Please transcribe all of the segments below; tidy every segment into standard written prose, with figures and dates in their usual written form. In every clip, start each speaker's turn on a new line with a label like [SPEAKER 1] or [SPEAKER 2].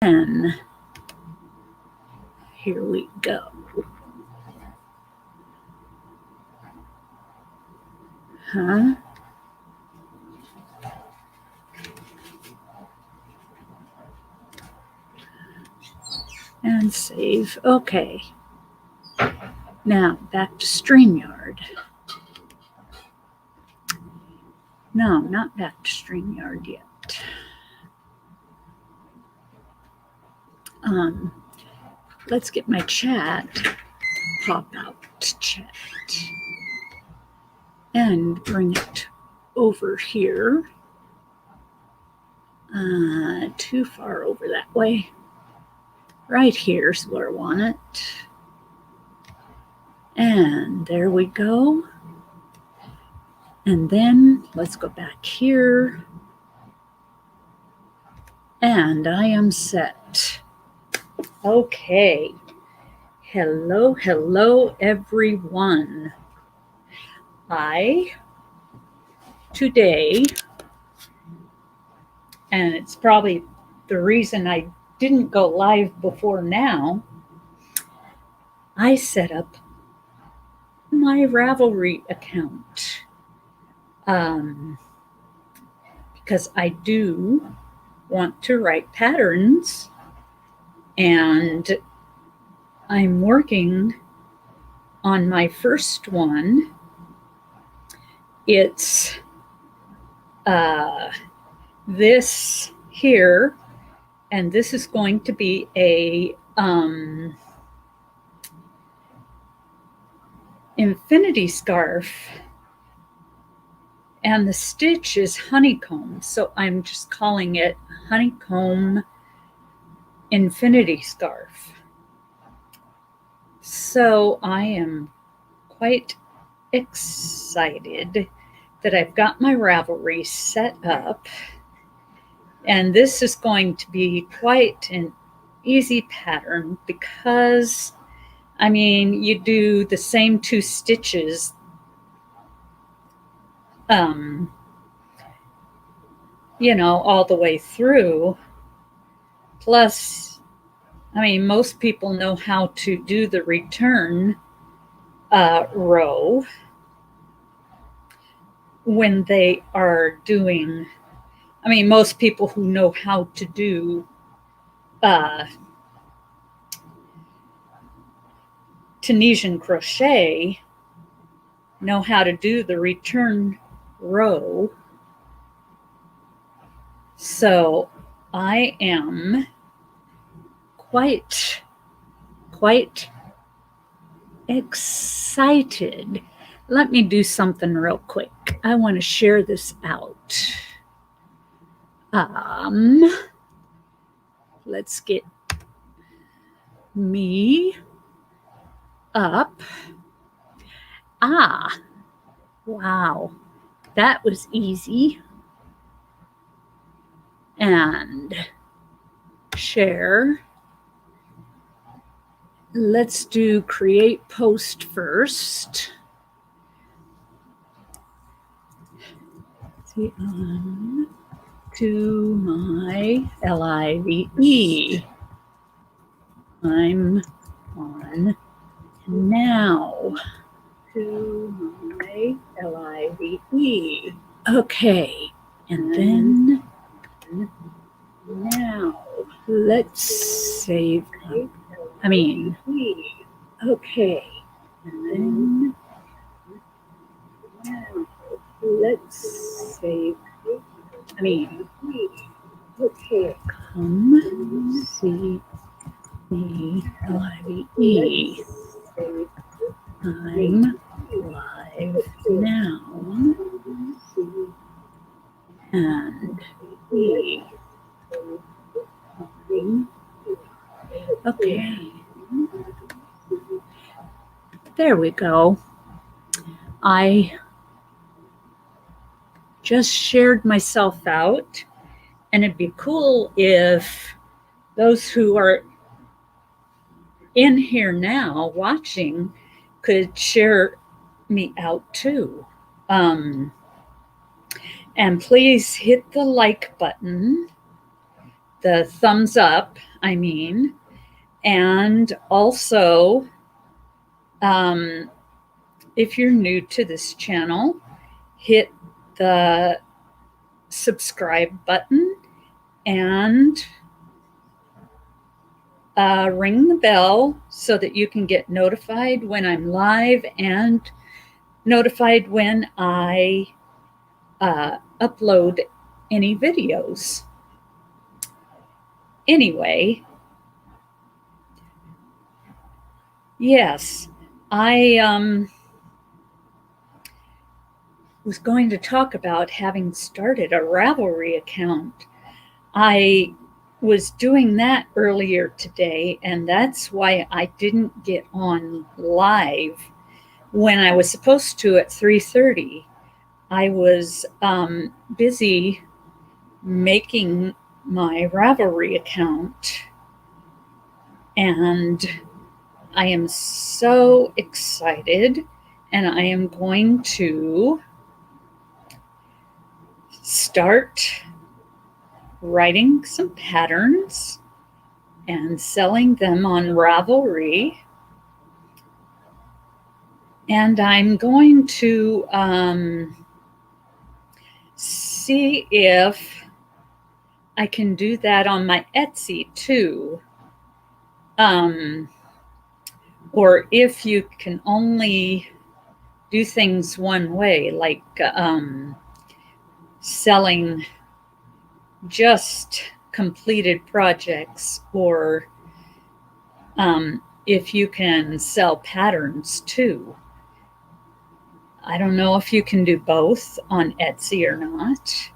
[SPEAKER 1] And here we go. And save. Okay. Now back to StreamYard. No, not back to StreamYard yet. Let's get my chat, pop out chat, and bring it over here. Too far over that way. Right here's where I want it. And there we go. And then let's go back here. And I am set. Okay. Hello, hello, everyone. Today, and it's probably the reason I didn't go live before now, I set up my Ravelry account because I do want to write patterns, and I'm working on my first one. It's this here, and this is going to be a infinity scarf, and the stitch is honeycomb, so I'm just calling it honeycomb infinity scarf. So I am quite excited that I've got my Ravelry set up, and this is going to be quite an easy pattern because, I mean, you do the same 2 stitches you know, all the way through. Plus, I mean, most people know how to do the return row when they are doing, I mean, most people who know how to do Tunisian crochet know how to do the return row. So I am quite excited. Let me do something real quick. I want to share this out. Let's get me up. Wow, that was easy. And share. Let's do create post first. See, on to my LIVE. I'm on now to my LIVE. Okay, and then now let's save. Okay, and then now let's save. Okay, come see me LIVE. I'm live now. And okay. There we go. I just shared myself out, and it'd be cool if those who are in here now watching could share me out too. And please hit the like button, the thumbs up, I mean, and also if you're new to this channel, hit the subscribe button and ring the bell so that you can get notified when I'm live and notified when I upload any videos. Anyway, yes, I was going to talk about having started a Ravelry account. I was doing that earlier today, and that's why I didn't get on live when I was supposed to at 3:30. I was busy making my Ravelry account, and I am so excited, and I am going to start writing some patterns and selling them on Ravelry. And I'm going to see if I can do that on my Etsy too. Or if you can only do things one way, like selling just completed projects, or if you can sell patterns too. I don't know if you can do both on Etsy or not.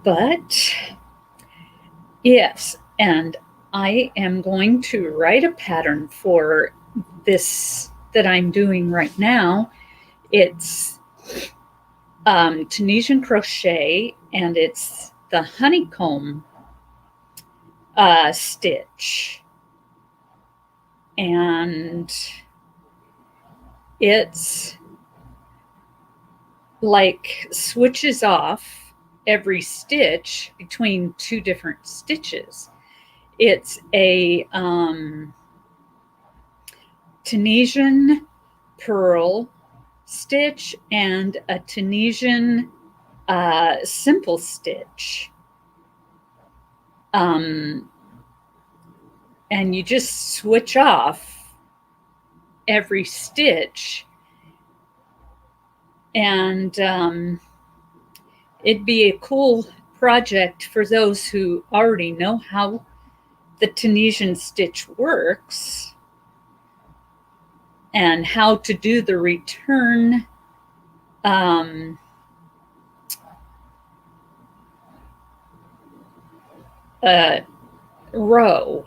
[SPEAKER 1] But yes, and I am going to write a pattern for this that I'm doing right now. It's Tunisian crochet, and it's the honeycomb stitch, and it's like switches off every stitch between two different stitches. It's a Tunisian purl stitch and a Tunisian simple stitch. And you just switch off every stitch, and it'd be a cool project for those who already know how the Tunisian stitch works and how to do the return row.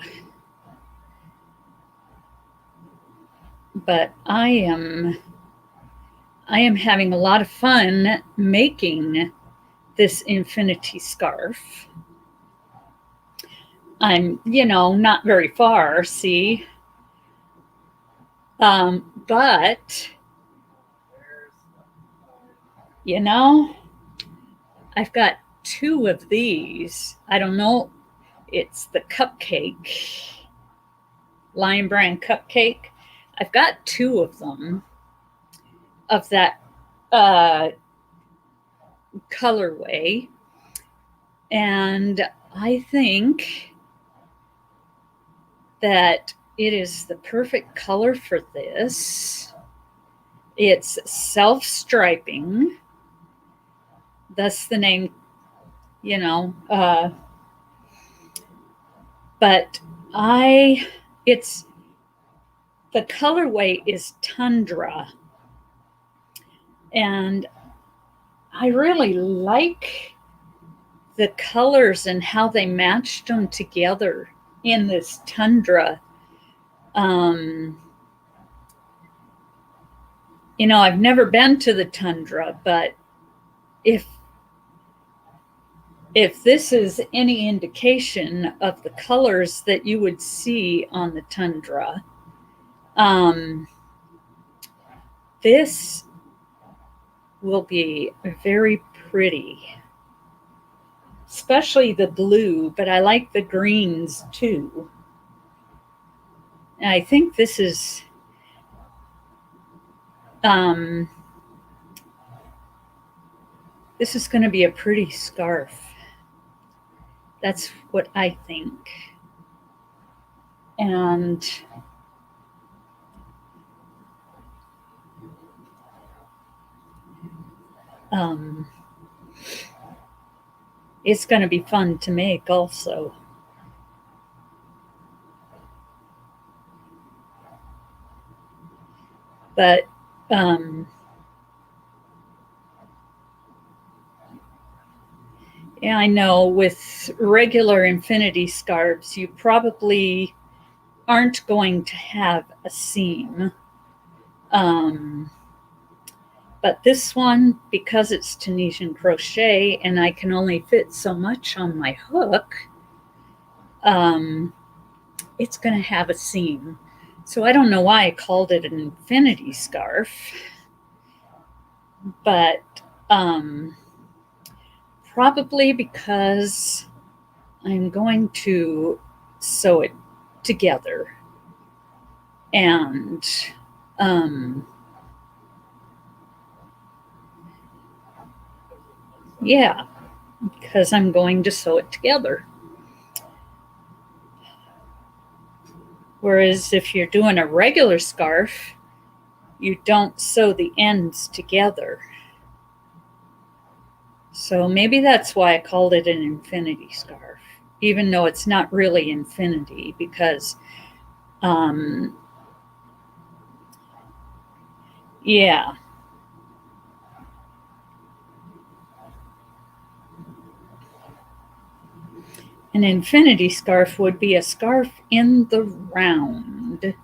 [SPEAKER 1] But I am having a lot of fun making this infinity scarf. I'm, not very far, see? But, I've got 2 of these. I don't know. It's the cupcake, Lion Brand cupcake. I've got 2 of them of that colorway. And I think that it is the perfect color for this. It's self-striping, thus the name, but the colorway is Tundra, and I really like the colors and how they matched them together in this Tundra. I've never been to the Tundra, but if this is any indication of the colors that you would see on the Tundra, this will be very pretty. especially the blue, but I like the greens too. And I think this is going to be a pretty scarf. That's what I think. And it's going to be fun to make also. But yeah, I know with regular infinity scarves, you probably aren't going to have a seam. But this one, because it's Tunisian crochet and I can only fit so much on my hook, it's going to have a seam. So I don't know why I called it an infinity scarf, but probably because I'm going to sew it together. And yeah, because I'm going to sew it together. Whereas if you're doing a regular scarf, you don't sew the ends together. So maybe that's why I called it an infinity scarf, even though it's not really infinity, because yeah. An infinity scarf would be a scarf in the round.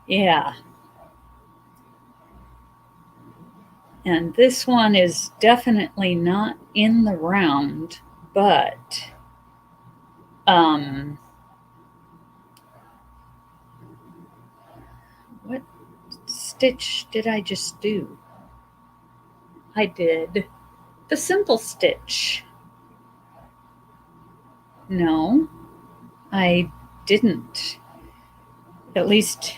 [SPEAKER 1] Yeah. And this one is definitely not in the round, but what stitch did I just do? I did the simple stitch. No, I didn't. At least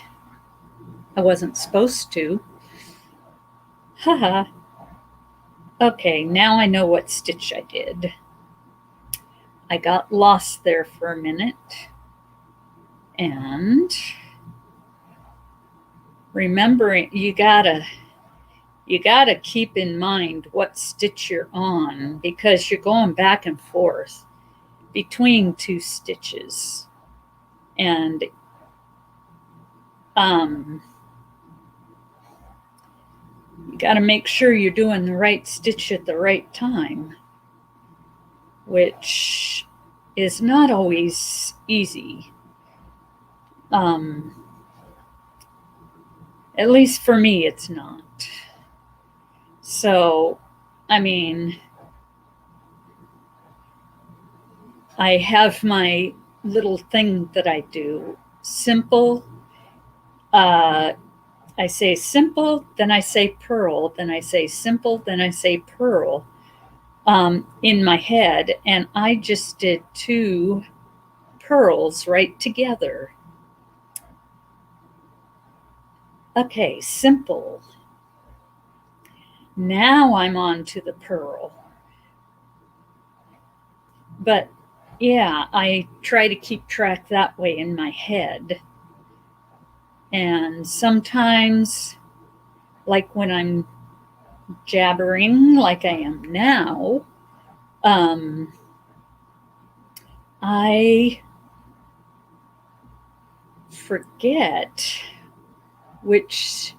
[SPEAKER 1] I wasn't supposed to. Haha. Okay, now I know what stitch I did. I got lost there for a minute. And remembering, you gotta keep in mind what stitch you're on, because you're going back and forth between two stitches. And you got to make sure you're doing the right stitch at the right time, which is not always easy. At least for me, it's not. So, I mean, I have my little thing that I do. Simple. I say simple, then I say purl, then I say simple, then I say purl in my head. And I just did 2 purls right together. Okay, simple. Now I'm on to the purl. But yeah, I try to keep track that way in my head. And sometimes, like when I'm jabbering like I am now, I forget which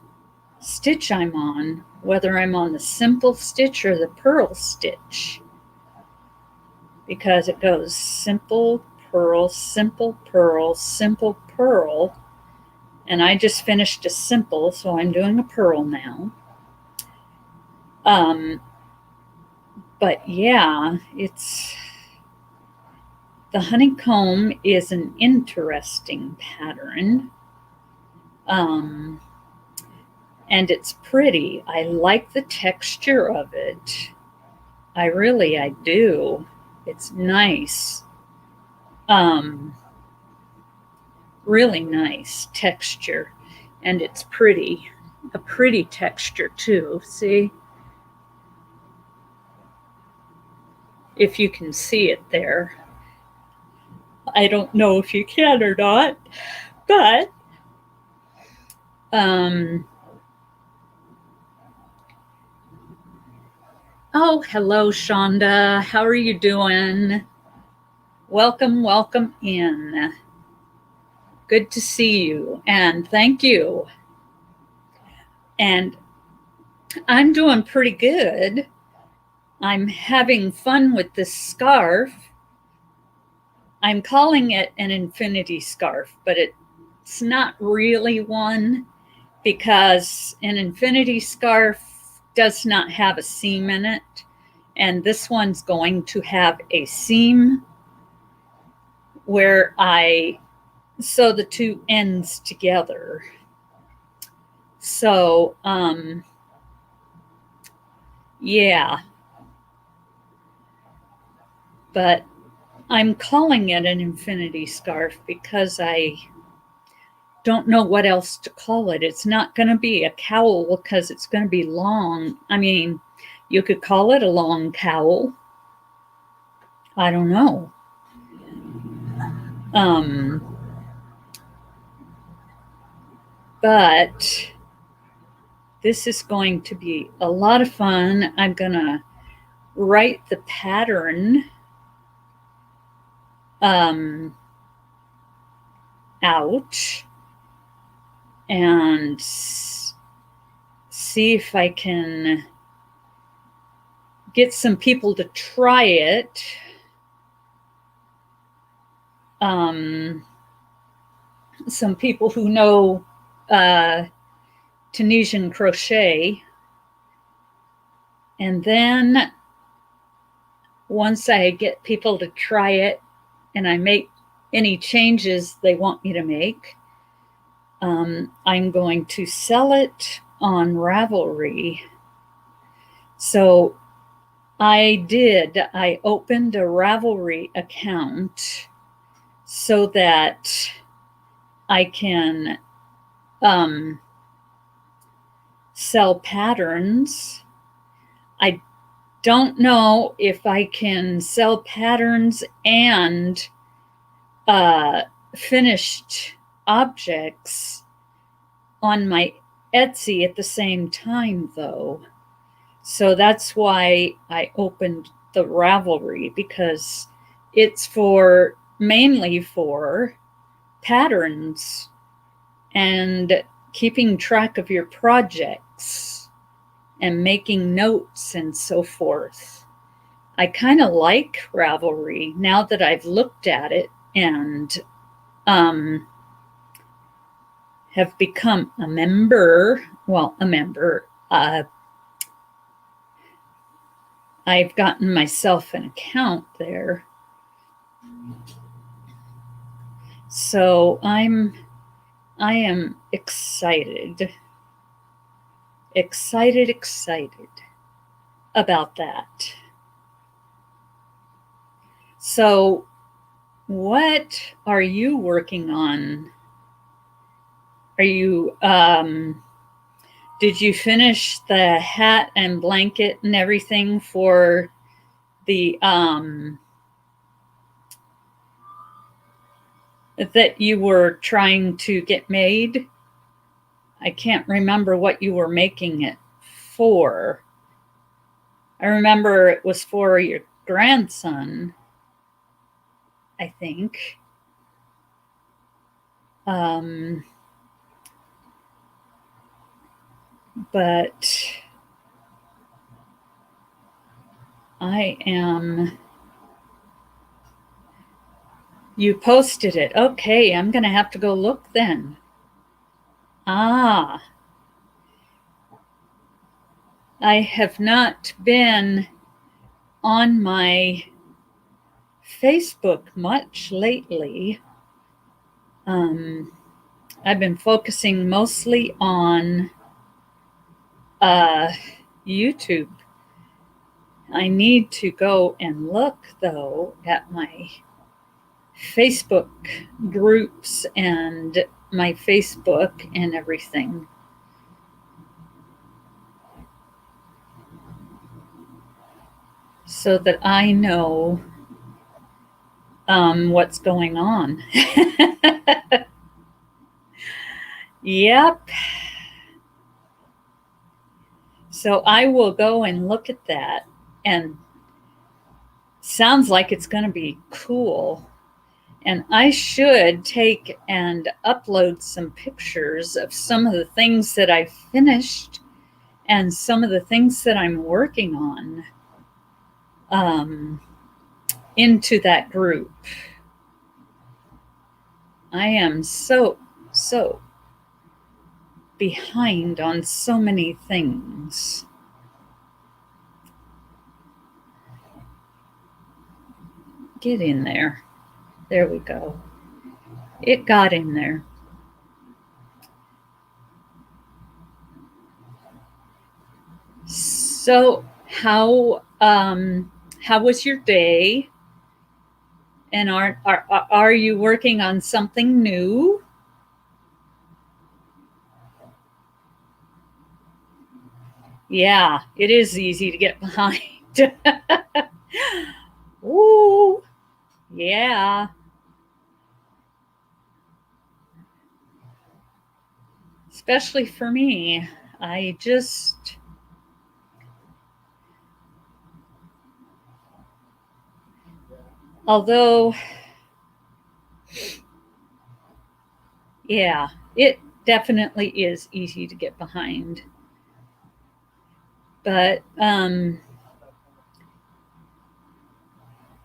[SPEAKER 1] stitch I'm on, whether I'm on the simple stitch or the purl stitch, because it goes simple, purl, simple, purl, simple, purl. And I just finished a simple, so I'm doing a purl now. But yeah, the honeycomb is an interesting pattern. and it's pretty. I like the texture of it. I do. It's nice. Really nice texture, and it's pretty. A pretty texture too. See? If you can see it there. I don't know if you can or not, but oh, hello, Shonda. How are you doing? Welcome, welcome in. Good to see you, and thank you. And I'm doing pretty good. I'm having fun with this scarf. I'm calling it an infinity scarf, but it's not really one, because an infinity scarf does not have a seam in it, and this one's going to have a seam where I sew the two ends together. So, yeah. But I'm calling it an infinity scarf because I don't know what else to call it. It's not going to be a cowl because it's going to be long. I mean, you could call it a long cowl. I don't know. But this is going to be a lot of fun. I'm going to write the pattern out and see if I can get some people to try it. Some people who know Tunisian crochet. And then once I get people to try it and I make any changes they want me to make, I'm going to sell it on Ravelry. So I opened a Ravelry account so that I can sell patterns. I don't know if I can sell patterns and finished objects on my Etsy at the same time, though. So that's why I opened the Ravelry, because it's mainly for patterns and keeping track of your projects and making notes and so forth. I kind of like Ravelry now that I've looked at it and have become a member. Well, a member. I've gotten myself an account there. So I am excited about that. So what are you working on? Are you, did you finish the hat and blanket and everything for the, that you were trying to get made? I can't remember what you were making it for. I remember it was for your grandson, I think. But you posted it. Okay, I'm going to have to go look then. I have not been on my Facebook much lately. I've been focusing mostly on YouTube. I need to go and look, though, at my Facebook groups and my Facebook and everything. So that I know what's going on. Yep. So I will go and look at that, and sounds like it's going to be cool. And I should take and upload some pictures of some of the things that I finished and some of the things that I'm working on into that group. I am so behind on so many things. Get in there. There we go. It got in there. So how was your day? And are you working on something new? Yeah, it is easy to get behind. Ooh, yeah. Especially for me. Although, yeah, it definitely is easy to get behind. But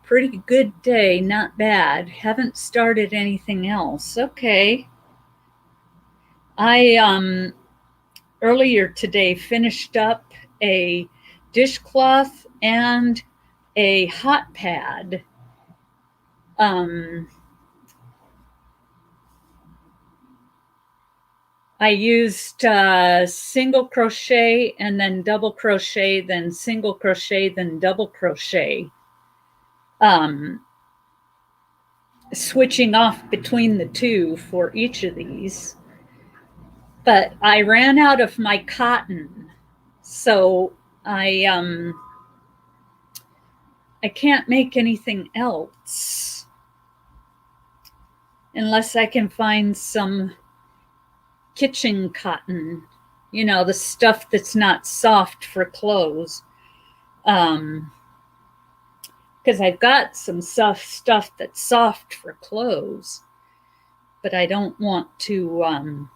[SPEAKER 1] pretty good day, not bad. Haven't started anything else. Okay. I earlier today finished up a dishcloth and a hot pad. I used single crochet and then double crochet, then single crochet, then double crochet. Switching off between the two for each of these. But I ran out of my cotton, so I can't make anything else unless I can find some kitchen cotton, the stuff that's not soft for clothes. Because I've got some stuff that's soft for clothes, but I don't want to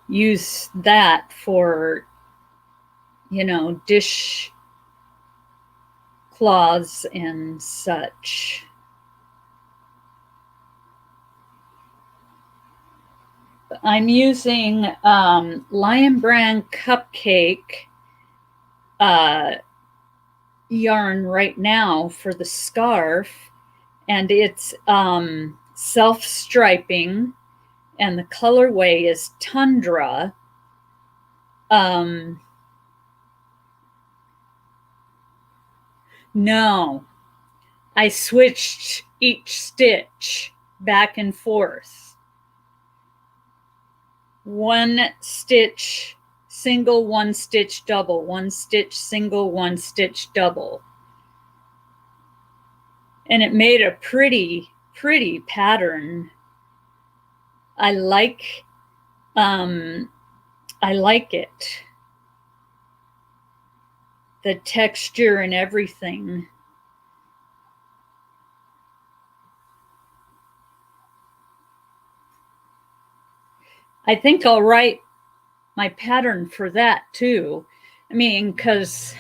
[SPEAKER 1] use that for, dish cloths and such. I'm using Lion Brand Cupcake yarn right now for the scarf, and it's self-striping, and the colorway is Tundra. No, I switched each stitch back and forth. One stitch single, one stitch double, one stitch single, one stitch double. And it made a pretty pattern. I like it. The texture and everything. I think I'll write my pattern for that too. I mean, because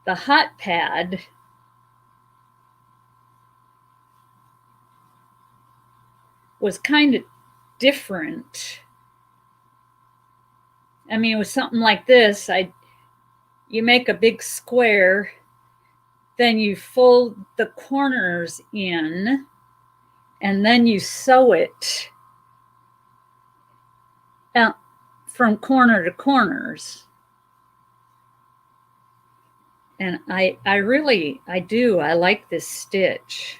[SPEAKER 1] the hot pad was kind of different. I mean, it was something like this. You make a big square, then you fold the corners in, and then you sew it out from corner to corners. And I like this stitch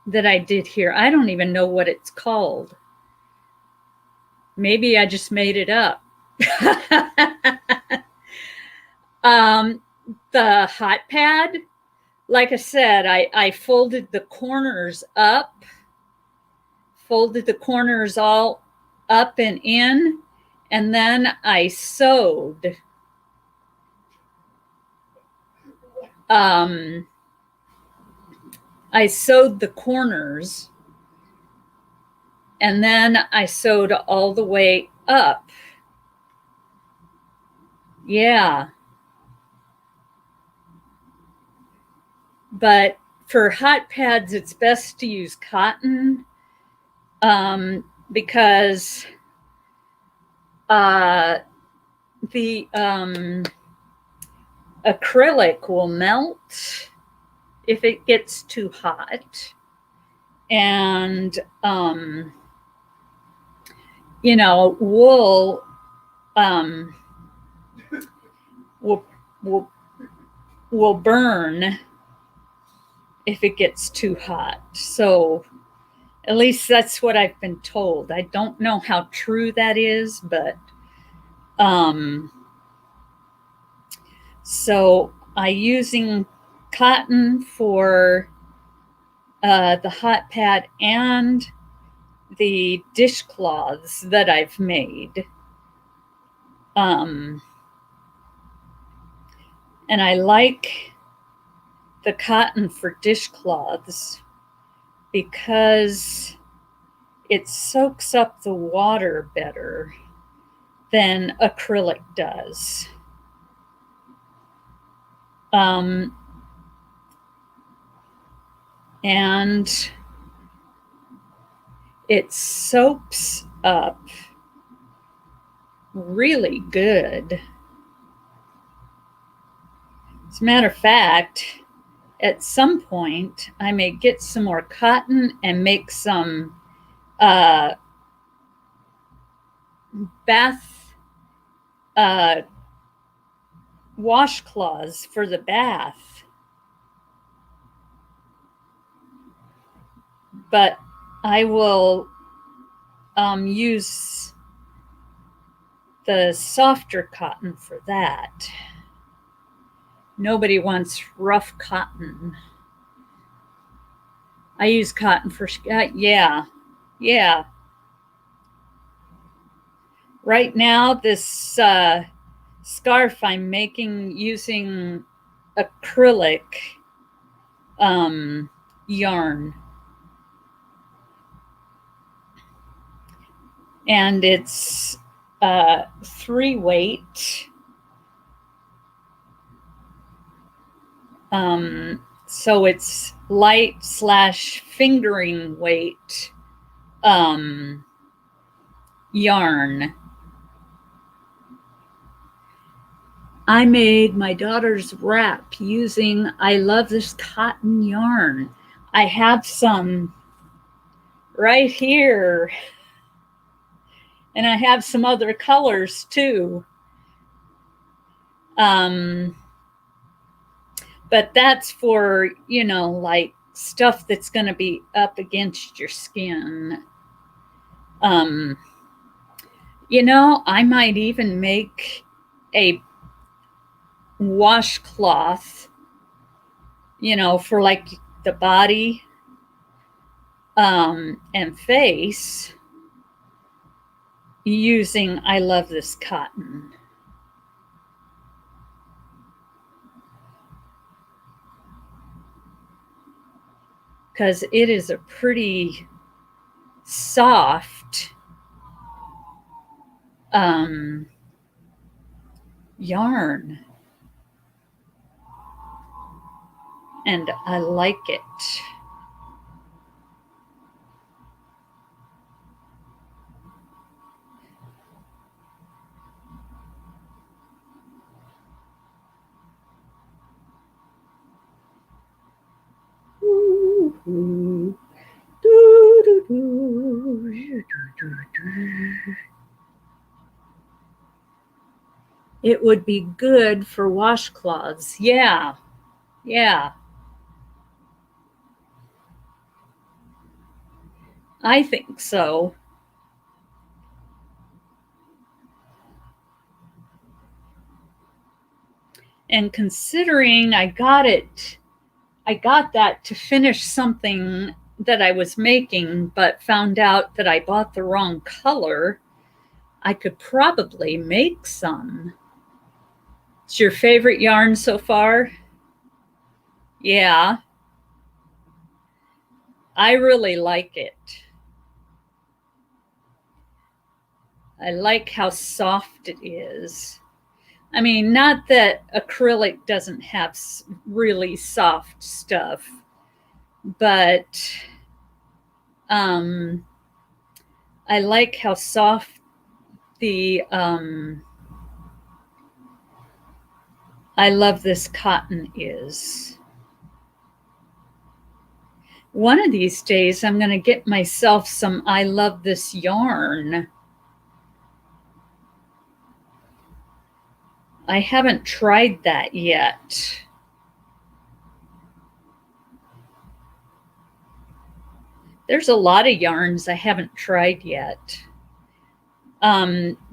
[SPEAKER 1] that I did here. I don't even know what it's called. Maybe I just made it up. The hot pad, like I said, I folded the corners up, folded the corners all up and in, and then I sewed. I sewed the corners, and then I sewed all the way up. Yeah. But for hot pads, it's best to use cotton because the acrylic will melt if it gets too hot. And, wool will burn if it gets too hot. So at least that's what I've been told. I don't know how true that is, but so I'm using cotton for the hot pad and the dishcloths that I've made. And I like the cotton for dishcloths because it soaks up the water better than acrylic does. And it soaks up really good. As a matter of fact, at some point, I may get some more cotton and make some bath washcloths for the bath. But I will use the softer cotton for that. Nobody wants rough cotton. I use cotton for, yeah. Right now, this scarf I'm making using acrylic yarn. And it's 3-weight. So it's light / fingering weight yarn. I made my daughter's wrap using I Love This Cotton yarn. I have some right here. And I have some other colors too. But that's for, like stuff that's going to be up against your skin. I might even make a washcloth, for like the body and face using I Love This Cotton. Because it is a pretty soft yarn. And I like it. It would be good for washcloths. Yeah, yeah. I think so. And considering I got that to finish something that I was making, but found out that I bought the wrong color, I could probably make some. It's your favorite yarn so far? Yeah, I really like it. I like how soft it is. I mean, not that acrylic doesn't have really soft stuff, but I like how soft the I love this cotton is. One of these days, I'm going to get myself some I love this yarn. I haven't tried that yet. There's a lot of yarns I haven't tried yet.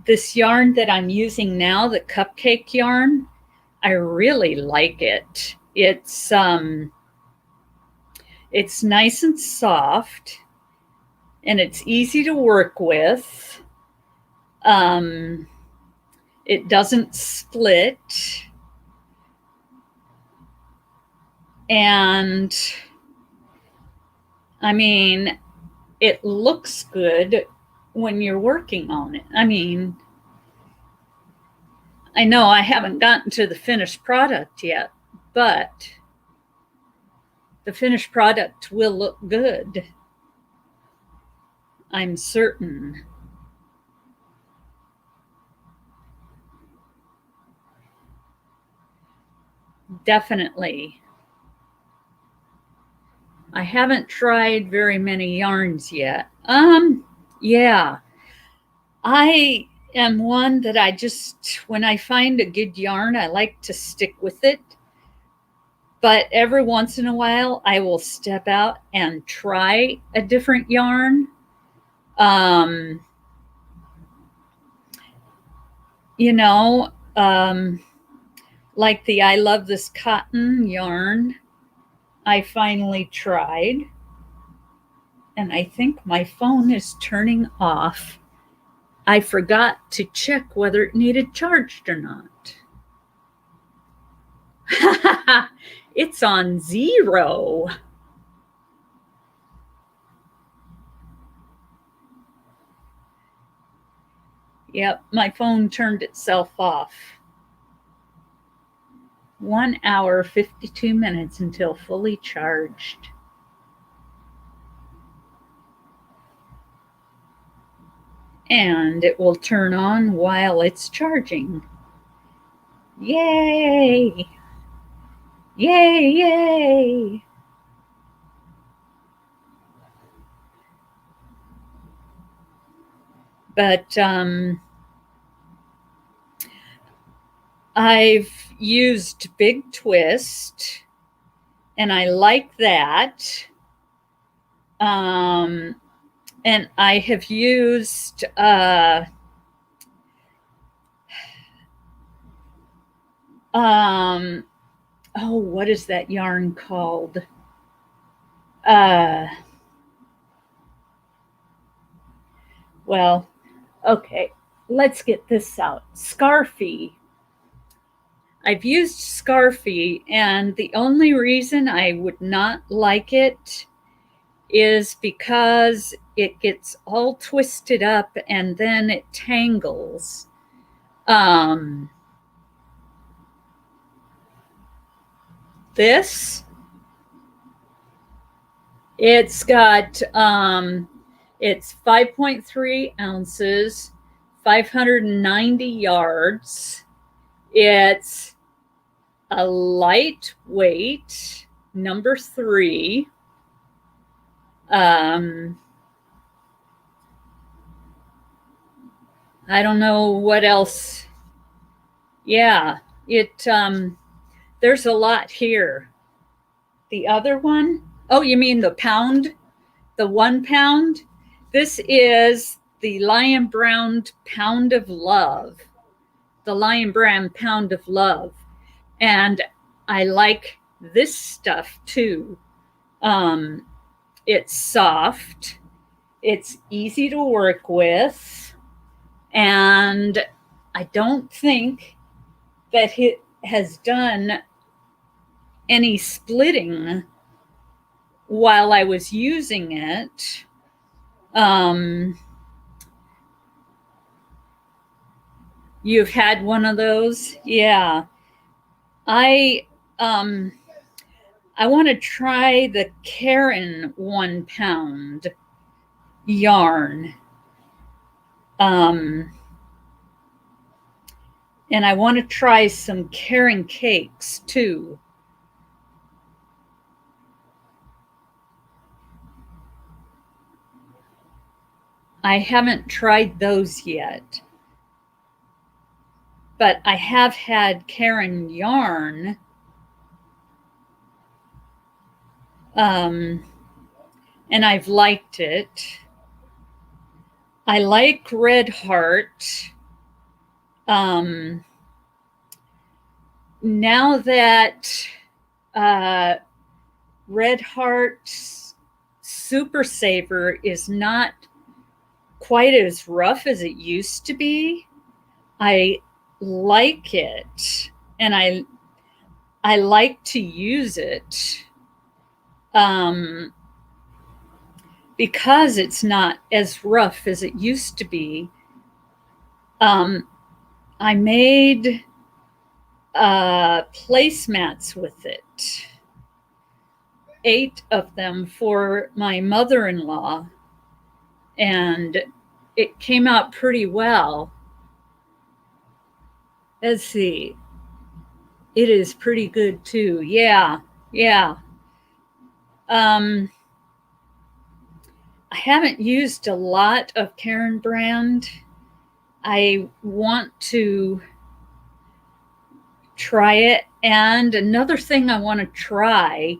[SPEAKER 1] This yarn that I'm using now, the cupcake yarn, I really like it. It's nice and soft, and it's easy to work with. It doesn't split, and I mean, it looks good when you're working on it. I mean, I know I haven't gotten to the finished product yet, but the finished product will look good. I'm certain. Definitely. I haven't tried very many yarns yet. Yeah. I am one that when I find a good yarn, I like to stick with it. But every once in a while, I will step out and try a different yarn. You know, like the I love this cotton yarn, I finally tried. And I think my phone is turning off. I forgot to check whether it needed charged or not. It's on 0. Yep, my phone turned itself off. 1 hour, 52 minutes until fully charged. And it will turn on while it's charging. Yay! Yay, yay! But I've used Big Twist, and I like that. And I have used what is that yarn called? Well, okay, let's get this out. Scarfy. I've used Scarfy, and the only reason I would not like it is because it gets all twisted up and then it tangles. This, it's got, it's 5.3 ounces, 590 yards. It's a lightweight number 3. Um, I don't know what else. Yeah, there's a lot here. The other one? Oh, you mean the pound? The 1 pound? This is the Lion Brown Pound of Love. The Lion Brown Pound of Love. And I like this stuff too. Um, it's soft, it's easy to work with, and I don't think that it has done any splitting while I was using it. You've had one of those? Yeah. I um I want to try the Karen 1 pound yarn. Um and I want to try some Karen cakes too. I haven't tried those yet. But I have had Karen yarn. And I've liked it. I like Red Heart. Now that Red Heart's Super Saver is not quite as rough as it used to be, I like it, and I like to use it because it's not as rough as it used to be. I made placemats with it, 8 of them for my mother-in-law, and it came out pretty well. Let's see. It is pretty good too. Yeah. I haven't used a lot of Karen brand. I want to try it. And another thing I want to try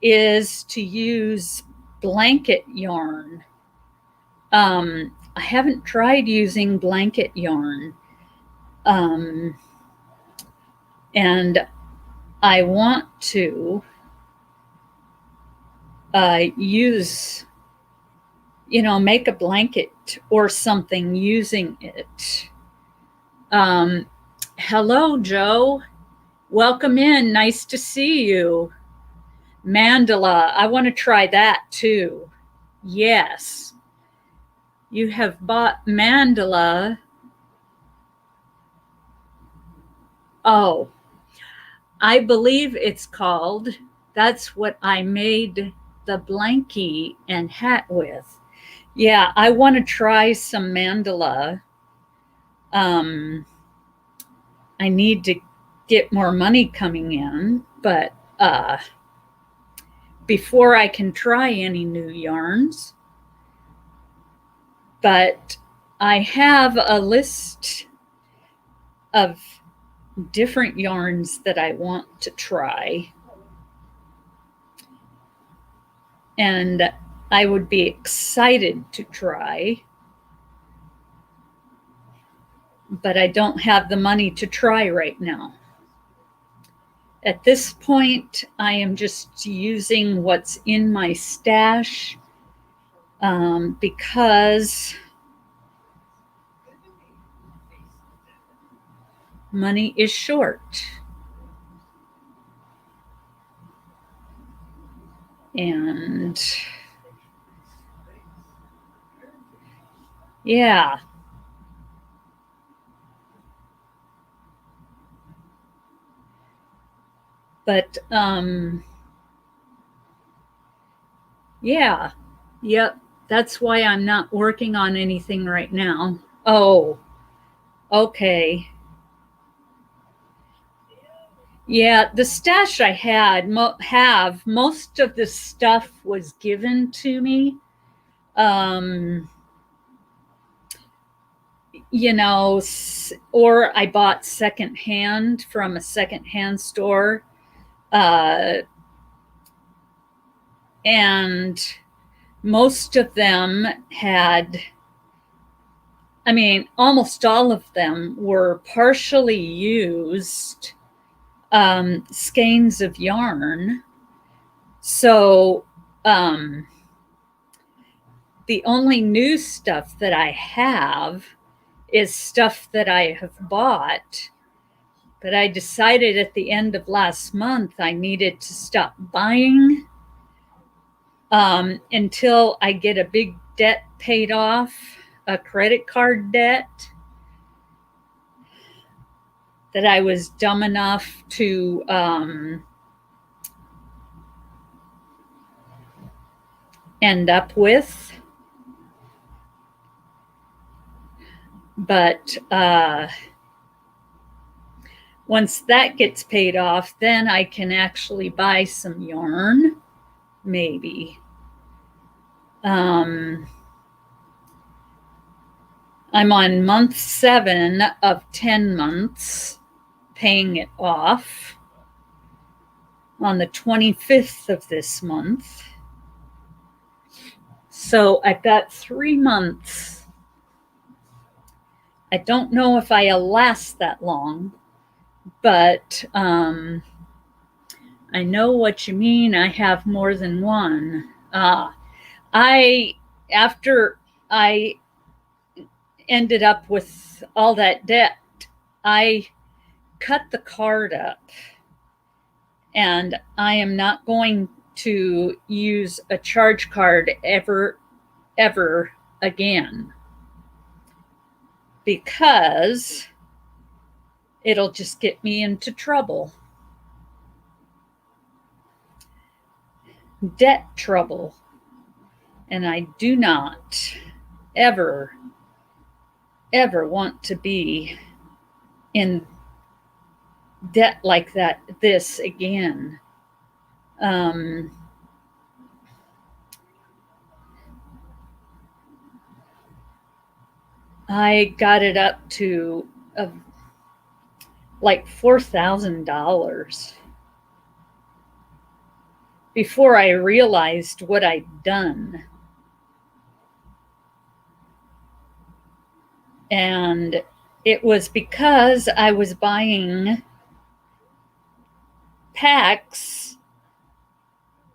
[SPEAKER 1] is to use blanket yarn. I haven't tried using blanket yarn. And I want to use, make a blanket or something using it. Hello, Joe. Welcome in. Nice to see you. Mandala. I want to try that too. Yes. You have bought mandala. Oh, I believe it's called. That's what I made the blankie and hat with. Yeah, I want to try some mandala. I need to get more money coming in, but before I can try any new yarns. But I have a list of different yarns that I want to try. And I would be excited to try, but I don't have the money to try right now. At this point, I am just using what's in my stash because money is short. And yeah. But yeah. Yep. That's why I'm not working on anything right now. Oh, okay. Yeah, the stash I have most of the stuff was given to me. Um, you know, or I bought secondhand from a secondhand store. Uh, and most of them had, I mean, almost all of them were partially used skeins of yarn. So the only new stuff that I have is stuff that I have bought. But I decided at the end of last month I needed to stop buying until I get a big debt paid off, a credit card debt that I was dumb enough to end up with. But once that gets paid off, then I can actually buy some yarn, maybe. I'm on month 7 of 10 months, paying it off on the 25th of this month. So I've got 3 months. I don't know if I'll last that long, but I know what you mean. I have more than one. After I ended up with all that debt, I cut the card up, and I am not going to use a charge card ever again, because it'll just get me into trouble. Debt trouble. And I do not ever want to be in debt like this again. I got it up to like $4,000 before I realized what I'd done. And it was because I was buying packs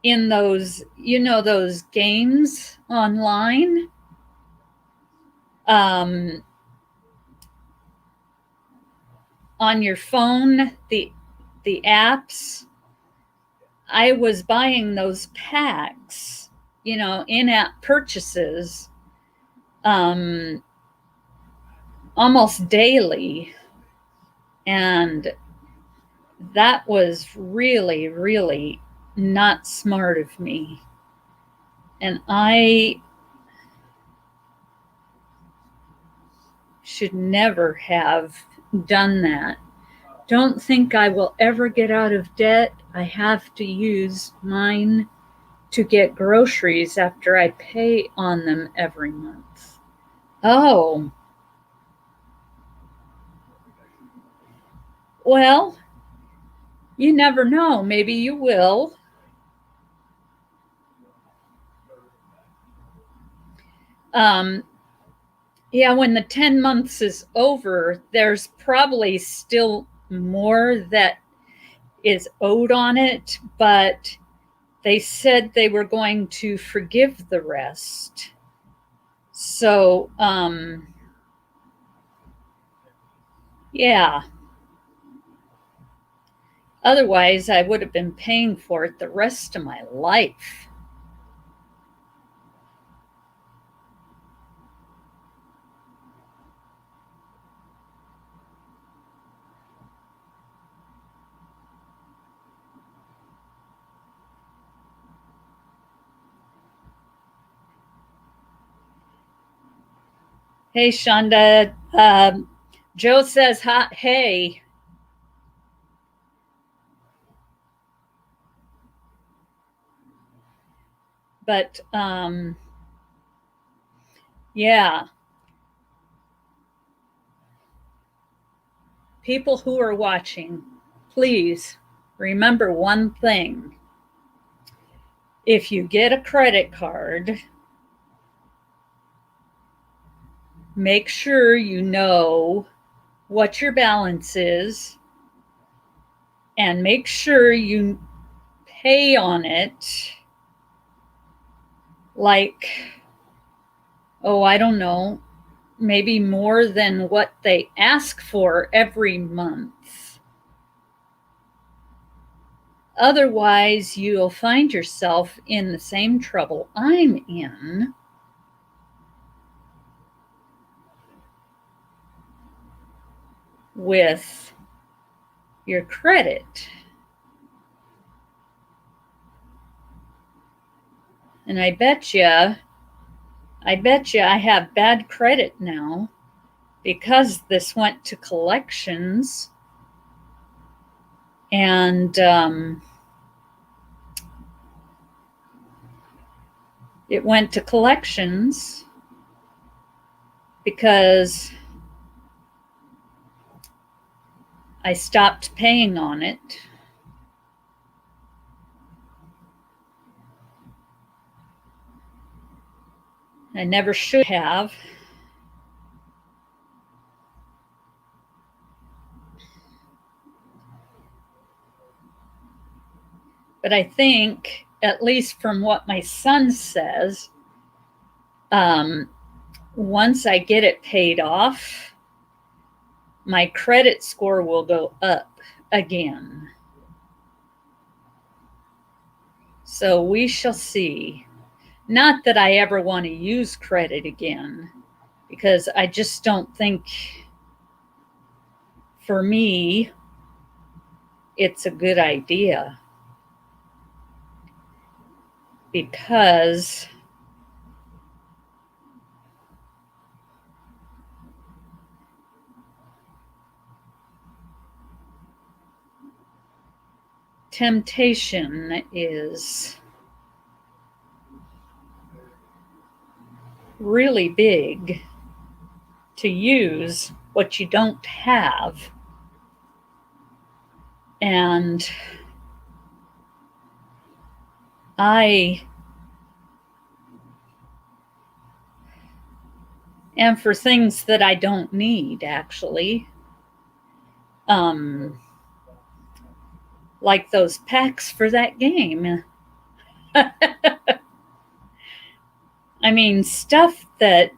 [SPEAKER 1] in those, those games online. On your phone, the apps. I was buying those packs, in-app purchases, almost daily. And that was really, really not smart of me. And I should never have done that. Don't think I will ever get out of debt. I have to use mine to get groceries after I pay on them every month. Oh. Well, you never know. Maybe you will. Yeah, when the 10 months is over, there's probably still more that is owed on it, but they said they were going to forgive the rest. So, yeah. Otherwise, I would have been paying for it the rest of my life. Hey, Shonda. Joe says, hey. But yeah, people who are watching, please remember one thing. If you get a credit card, make sure you know what your balance is and make sure you pay on it like, oh, I don't know, maybe more than what they ask for every month. Otherwise, you'll find yourself in the same trouble I'm in with your credit. And I bet you I have bad credit now because this went to collections. And it went to collections because I stopped paying on it. I never should have. But I think, at least from what my son says, once I get it paid off, my credit score will go up again. So we shall see. Not that I ever want to use credit again, because I just don't think, for me, it's a good idea. Because temptation is really big to use what you don't have. And for things that I don't need, actually. Like those packs for that game. I mean, stuff that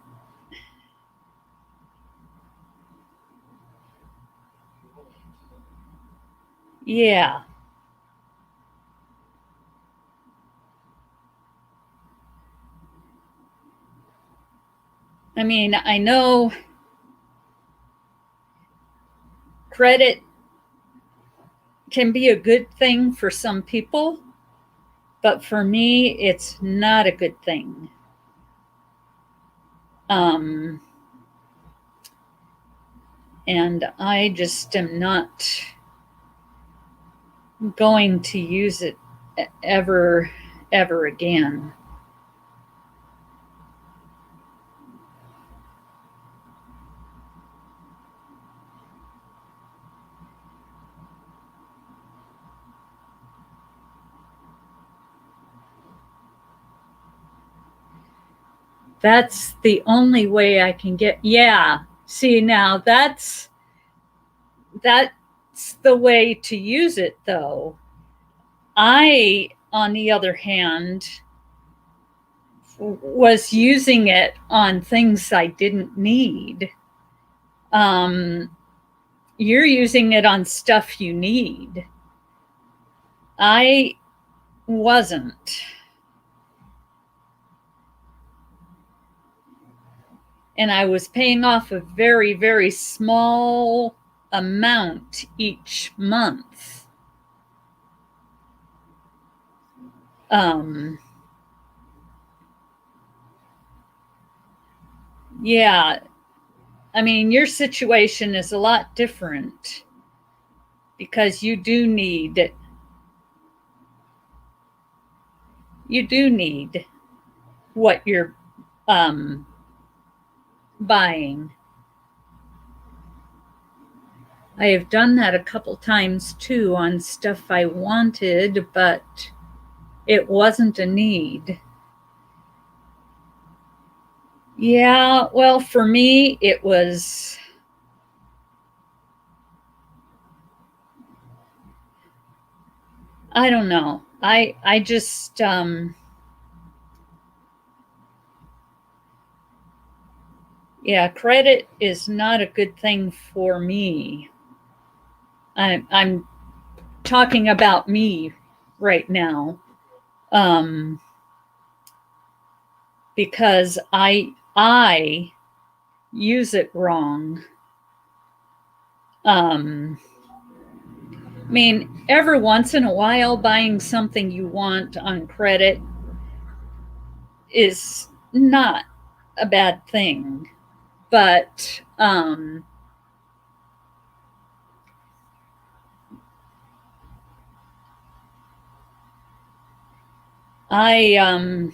[SPEAKER 1] yeah. I mean, I know credit can be a good thing for some people, but for me, it's not a good thing. And I just am not going to use it ever again. That's the only way I can get. Yeah. See, now that's the way to use it, though. I, on the other hand, was using it on things I didn't need. You're using it on stuff you need. I wasn't. And I was paying off a very, very small amount each month. Yeah, I mean, your situation is a lot different because you do need what you're buying. I have done that a couple times too on stuff I wanted, but it wasn't a need. Yeah, well, for me, it was, I don't know. I just, yeah, credit is not a good thing for me. I'm talking about me right now, um, because I use it wrong. I mean, every once in a while, buying something you want on credit is not a bad thing, but I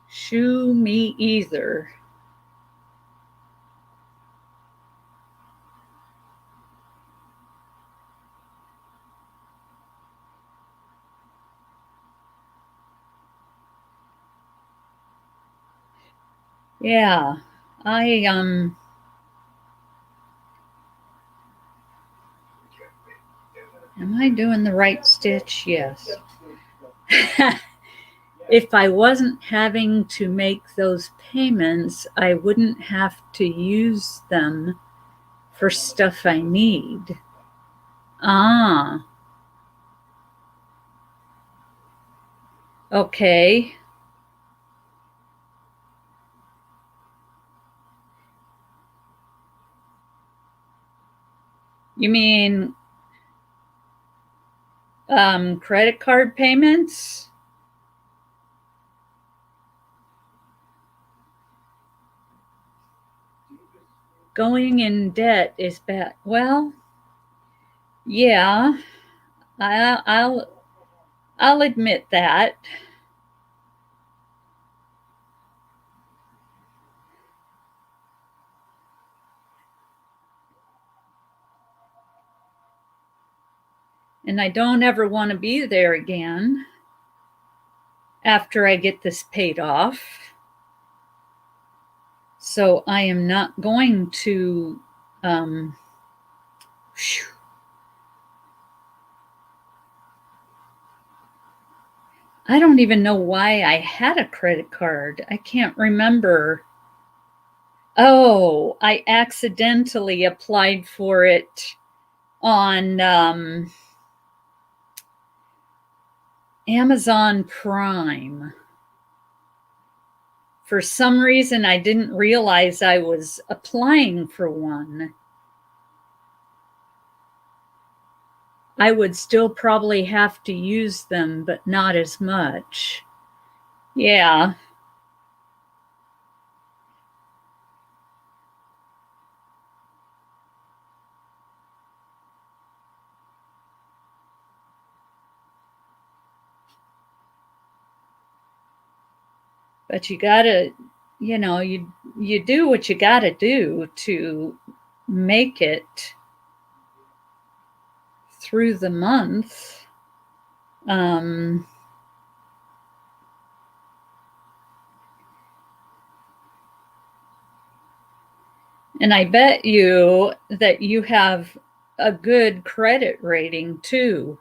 [SPEAKER 1] shoo me either. Yeah, I am I doing the right stitch? Yes. If I wasn't having to make those payments, I wouldn't have to use them for stuff I need. Ah, okay. You mean credit card payments? Going in debt is bad. Well, yeah, I'll admit that. And I don't ever want to be there again after I get this paid off. So I am not going to. I don't even know why I had a credit card. I can't remember. Oh, I accidentally applied for it on Amazon Prime. For some reason, I didn't realize I was applying for one. I would still probably have to use them, but not as much. Yeah. But you gotta, you do what you gotta do to make it through the month. Um, and I bet you that you have a good credit rating too.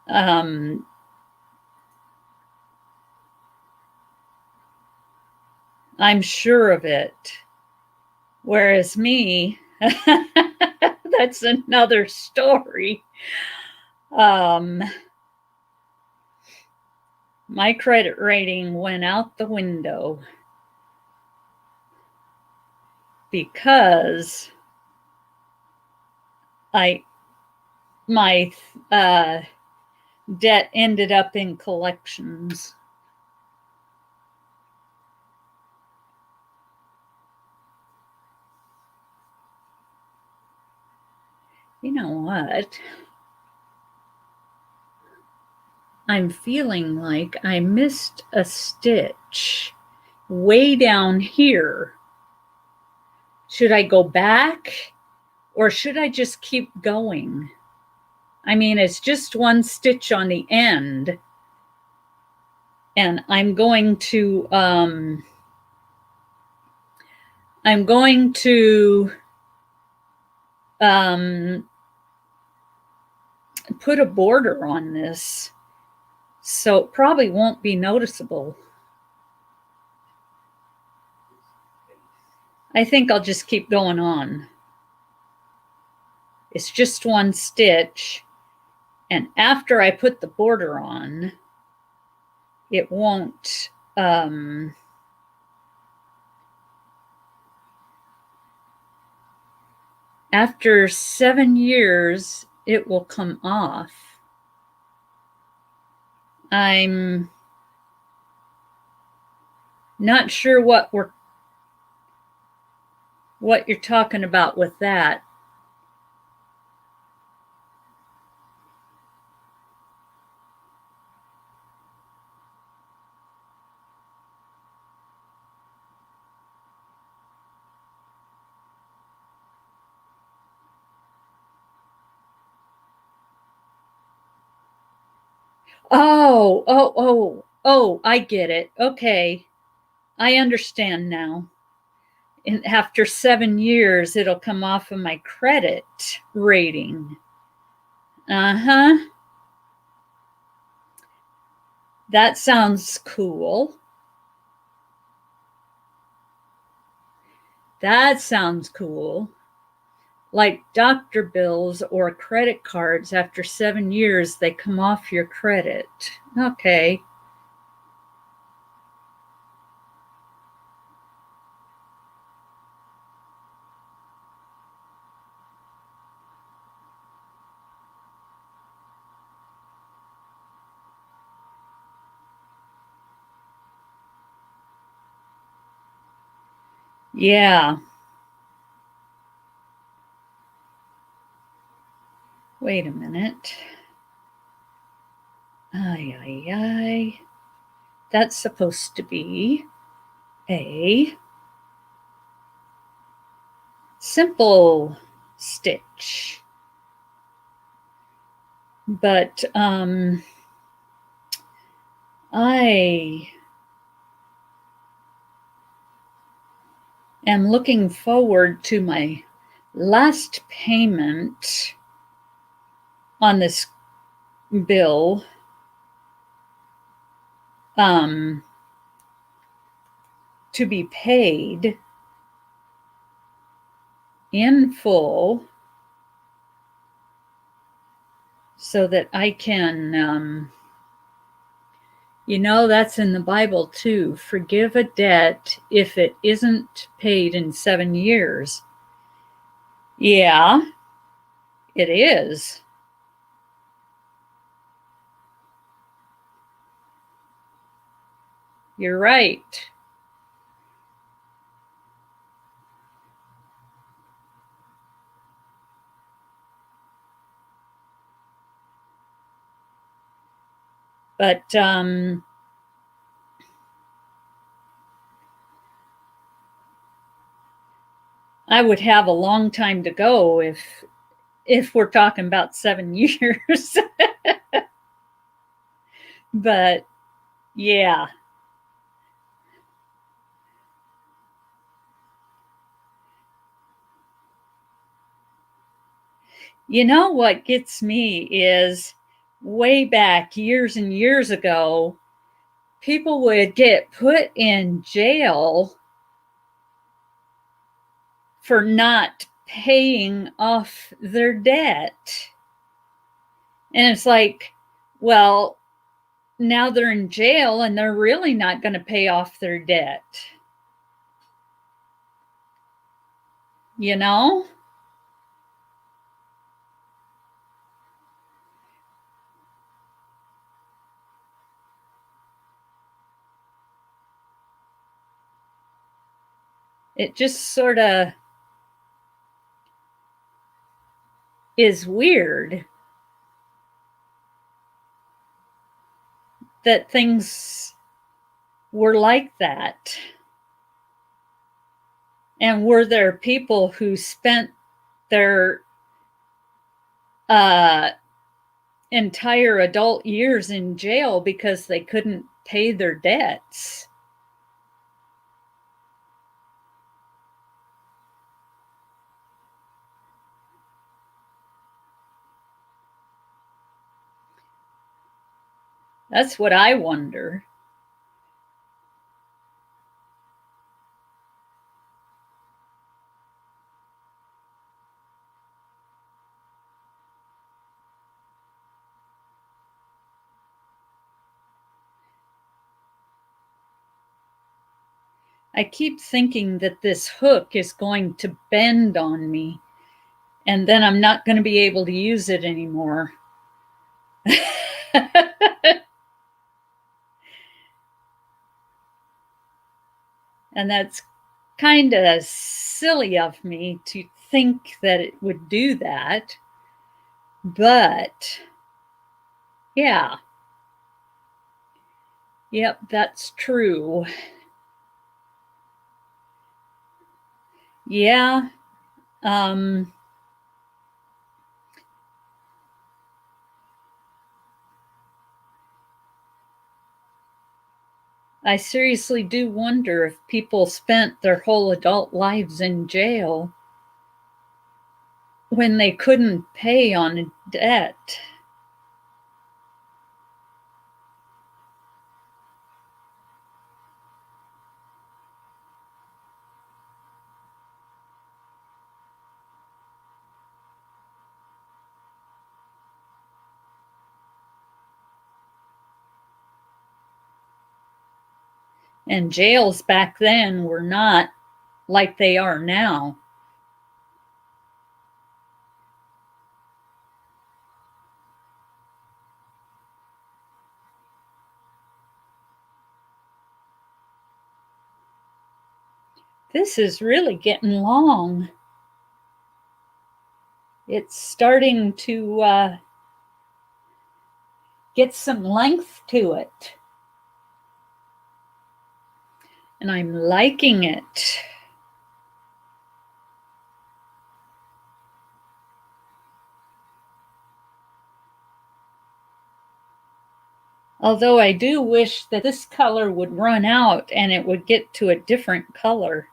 [SPEAKER 1] Um, I'm sure of it. Whereas me, that's another story. Um, my credit rating went out the window because my debt ended up in collections. You know what? I'm feeling like I missed a stitch way down here. Should I go back or should I just keep going? I mean, it's just one stitch on the end. And I'm going to put a border on this, so it probably won't be noticeable. I think I'll just keep going on. It's just one stitch, and after I put the border on, it won't after 7 years it will come off. I'm not sure what you're talking about with that. Oh, I get it. Okay. I understand now. And after 7 years, it'll come off of my credit rating. Uh-huh. That sounds cool. That sounds cool. Like doctor bills or credit cards, after 7 years, they come off your credit. Okay. Yeah. Wait a minute. Ay. That's supposed to be a simple stitch. But I am looking forward to my last payment on this bill to be paid in full so that I can, that's in the Bible too. Forgive a debt if it isn't paid in 7 years. Yeah, it is. You're right. But I would have a long time to go if we're talking about 7 years. But yeah. You know what gets me is way back years and years ago, people would get put in jail for not paying off their debt. And it's like, well, now they're in jail and they're really not going to pay off their debt. You know? It just sort of is weird that things were like that. And were there people who spent their entire adult years in jail because they couldn't pay their debts? That's what I wonder. I keep thinking that this hook is going to bend on me, and then I'm not going to be able to use it anymore. And that's kind of silly of me to think that it would do that. But yeah. Yep, that's true. Yeah. I seriously do wonder if people spent their whole adult lives in jail when they couldn't pay on a debt. And jails back then were not like they are now. This is really getting long. It's starting to get some length to it. And I'm liking it. Although I do wish that this color would run out and it would get to a different color.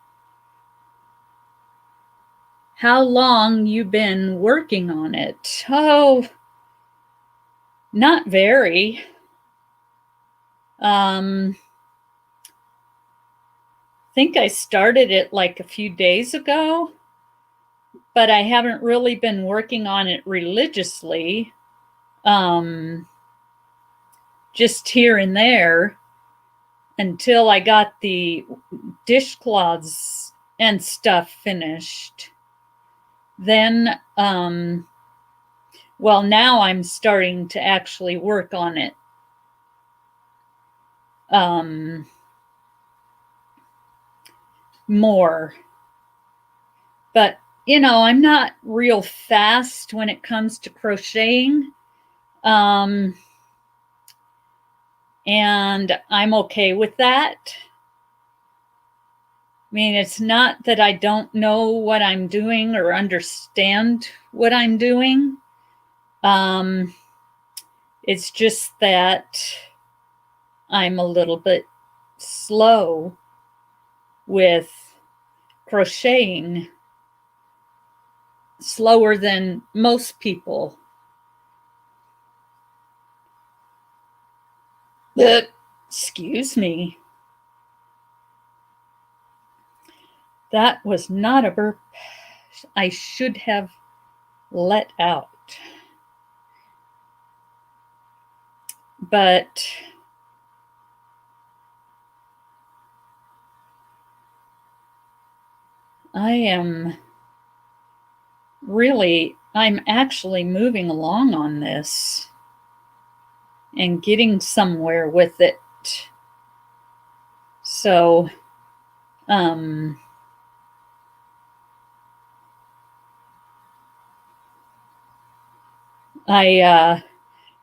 [SPEAKER 1] How long you been working on it? Oh, not very. I think I started it like a few days ago, but I haven't really been working on it religiously. Just here and there until I got the dishcloths and stuff finished. Then, well, now I'm starting to actually work on it. More. But, you know, I'm not real fast when it comes to crocheting. And I'm okay with that. I mean, it's not that I don't know what I'm doing or understand what I'm doing. It's just that I'm a little bit slow with crocheting, slower than most people. But, excuse me. That was not a burp I should have let out. But I'm actually moving along on this and getting somewhere with it. So, I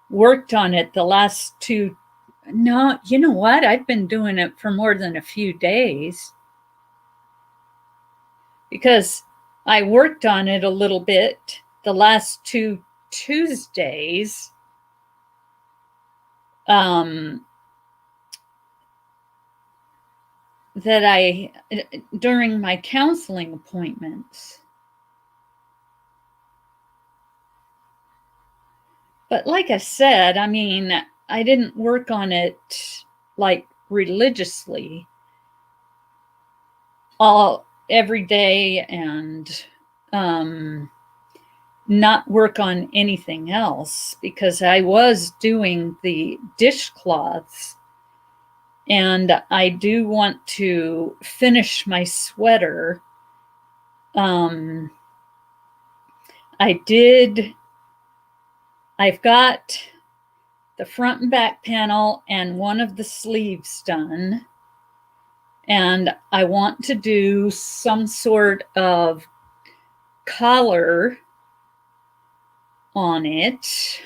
[SPEAKER 1] worked on it the last two. No, you know what? I've been doing it for more than a few days because I worked on it a little bit the last two Tuesdays. That I, during my counseling appointments. But like I said, I mean, I didn't work on it like religiously every day and not work on anything else because I was doing the dishcloths and I do want to finish my sweater. I've got the front and back panel and one of the sleeves done. And I want to do some sort of collar on it.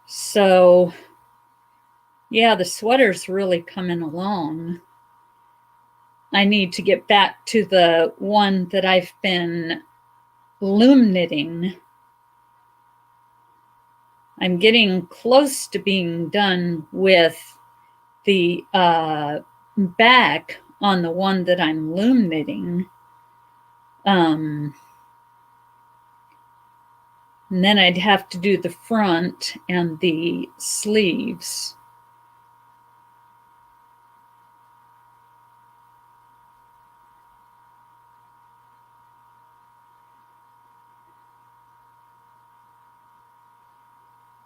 [SPEAKER 1] So yeah, the sweater's really coming along. I need to get back to the one that I've been loom knitting. I'm getting close to being done with the back on the one that I'm loom knitting. And then I'd have to do the front and the sleeves.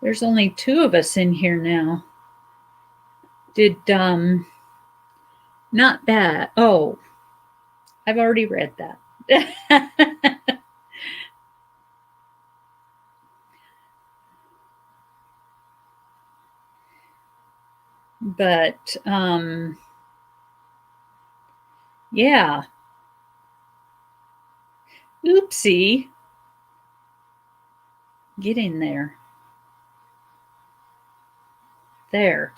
[SPEAKER 1] There's only two of us in here now. Not bad. Oh, I've already read that. But yeah. Oopsie. Get in there. There.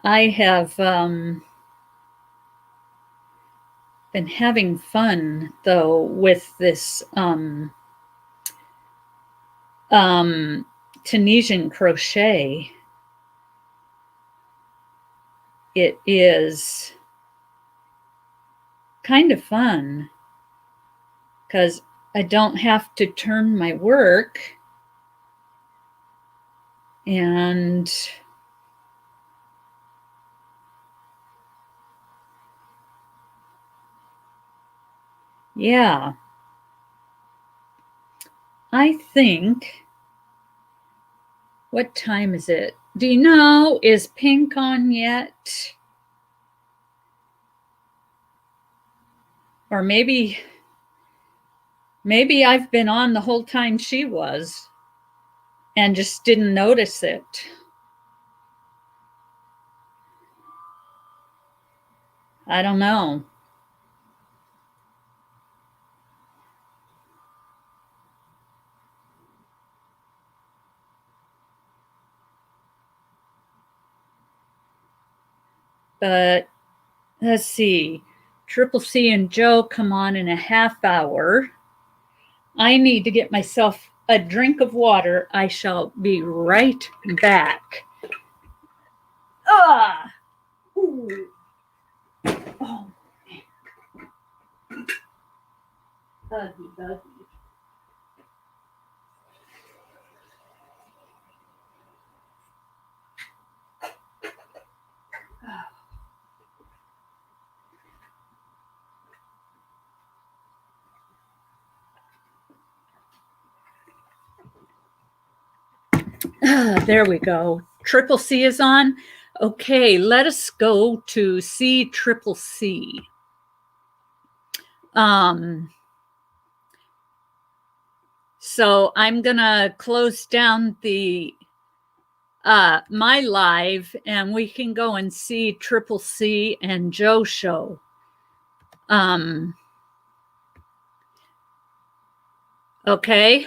[SPEAKER 1] I have been having fun though with this Tunisian crochet. It is kind of fun because I don't have to turn my work and yeah, I think, what time is it? Do you know, is Pink on yet? Or maybe I've been on the whole time she was and just didn't notice it. I don't know. But let's see. Triple C and Joe come on in a half hour. I need to get myself a drink of water. I shall be right back. Ah! Ooh. Oh. Buggy, buggy. There we go. Triple C is on. Okay, let us go to C triple C. So I'm gonna close down the my live, and we can go and see Triple C and Joe show. Okay.